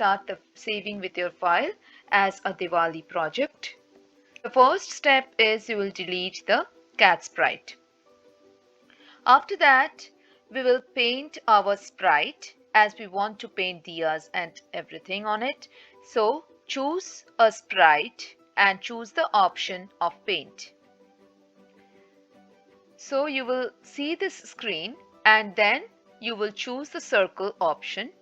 start the saving with your file as a Diwali project. The first step is you will delete the cat sprite. After that, we will paint our sprite as we want to paint diyas and everything on it. So choose a sprite and choose the option of paint. So you will see this screen and then you will choose the circle option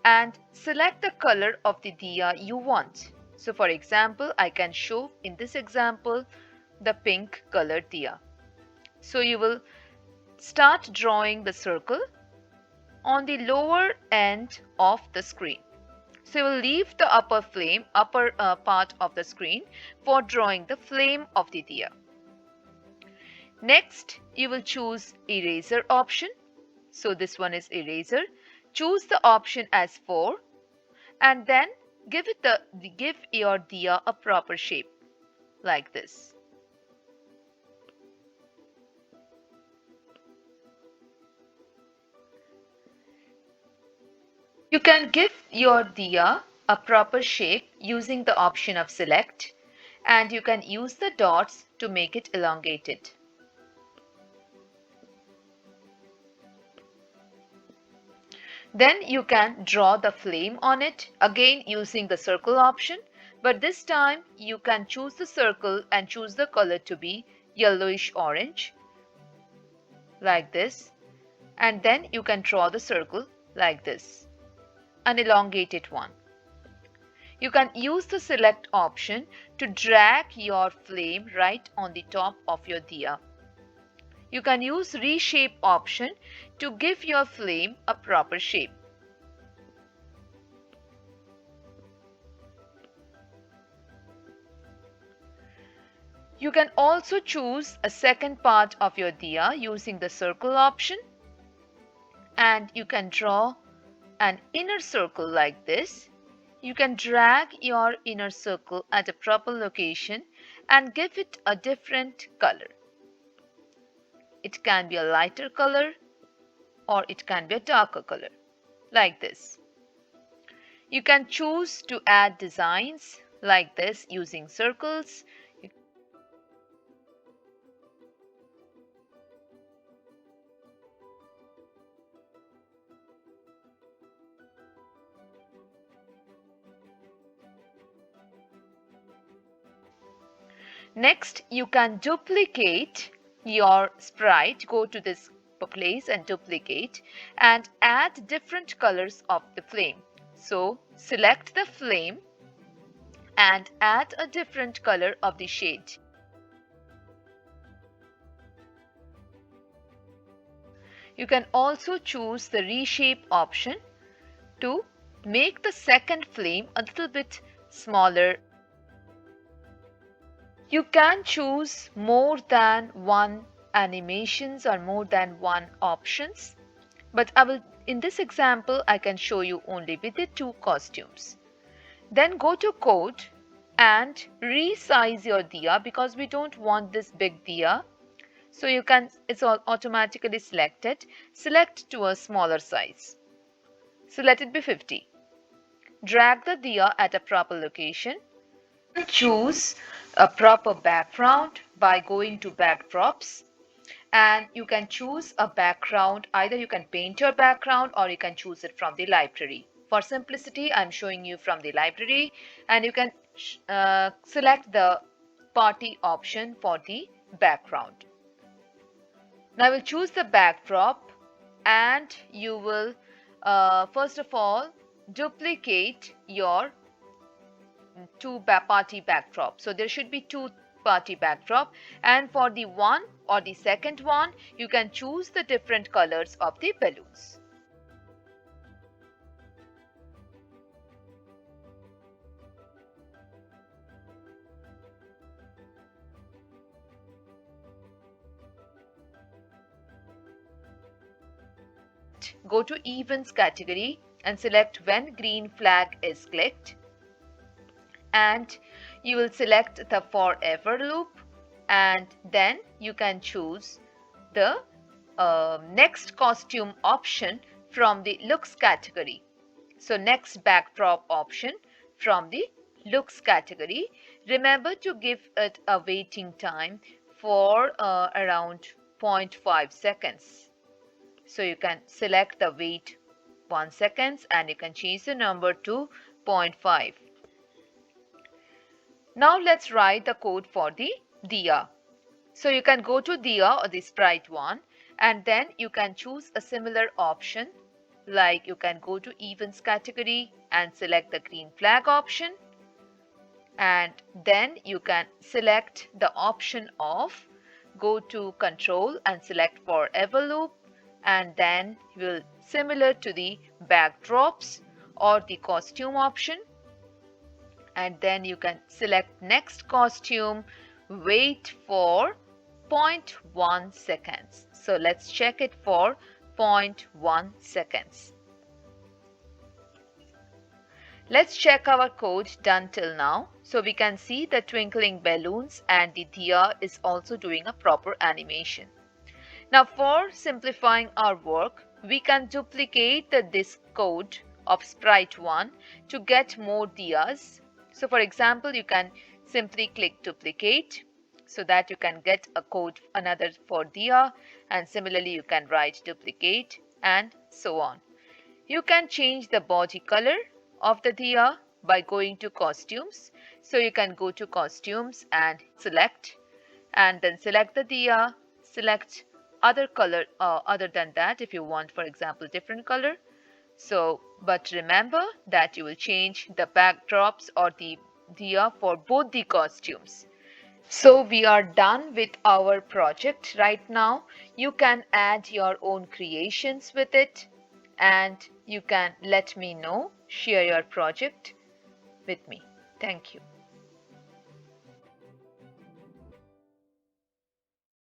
and select the color of the diya you want. So for example, I can show in this example the pink color diya. So you will start drawing the circle on the lower end of the screen. So you will leave the upper part of the screen for drawing the flame of the diya. Next, you will choose eraser option. So this one is eraser. Choose the option as 4 and then give your diya a proper shape like this. You can give your diya a proper shape using the option of select, and you can use the dots to make it elongated. Then you can draw the flame on it, again using the circle option, but this time you can choose the circle and choose the color to be yellowish orange like this, and then you can draw the circle like this, an elongated one. You can use the select option to drag your flame right on the top of your diya. You can use reshape option to give your flame a proper shape. You can also choose a second part of your diya using the circle option, and you can draw an inner circle like this. You can drag your inner circle at a proper location and give it a different color. It can be a lighter color or it can be a darker color like this. You can choose to add designs like this using circles. Next, you can duplicate your sprite. Go to this place and duplicate and add different colors of the flame. So select the flame and add a different color of the shade. You can also choose the reshape option to make the second flame a little bit smaller. You can choose more than one animations or more than one options, but in this example I can show you only with the 2 costumes. Then go to code and resize your diya because we don't want this big diya. So it's all automatically selected. Select to a smaller size. So let it be 50. Drag the diya at a proper location. Choose a proper background by going to backdrops, and you can choose a background. Either you can paint your background or you can choose it from the library. For simplicity, I'm showing you from the library, and you can select the party option for the background. Now I will choose the backdrop, and you will first of all duplicate your 2 party backdrop. So there should be 2 party backdrop, and for the one or the second one you can choose the different colors of the balloons. Go to events category and select when green flag is clicked, and you will select the forever loop, and then you can choose the next costume option from the looks category. So next backdrop option from the looks category. Remember to give it a waiting time for around 0.5 seconds. So you can select the wait 1 seconds and you can change the number to 0 0.5. Now let's write the code for the diya. So you can go to diya or the sprite one, and then you can choose a similar option, like you can go to events category and select the green flag option, and then you can select the option of go to control and select forever loop, and then you will similar to the backdrops or the costume option, and then you can select next costume, wait for 0 0.1 seconds. So let's check it for 0 0.1 seconds. Let's check our code done till now. So we can see the twinkling balloons and the diya is also doing a proper animation. Now for simplifying our work, we can duplicate this code of sprite 1 to get more diyas. So for example, you can simply click duplicate so that you can get a code another for diya, and similarly you can write duplicate and so on. You can change the body color of the diya by going to costumes. So you can go to costumes and select, and then select the diya, select other color other than that if you want, for example, different color. So but remember that you will change the backdrops or the diya for both the costumes. So we are done with our project right now. You can add your own creations with it, and you can let me know, share your project with me. Thank you.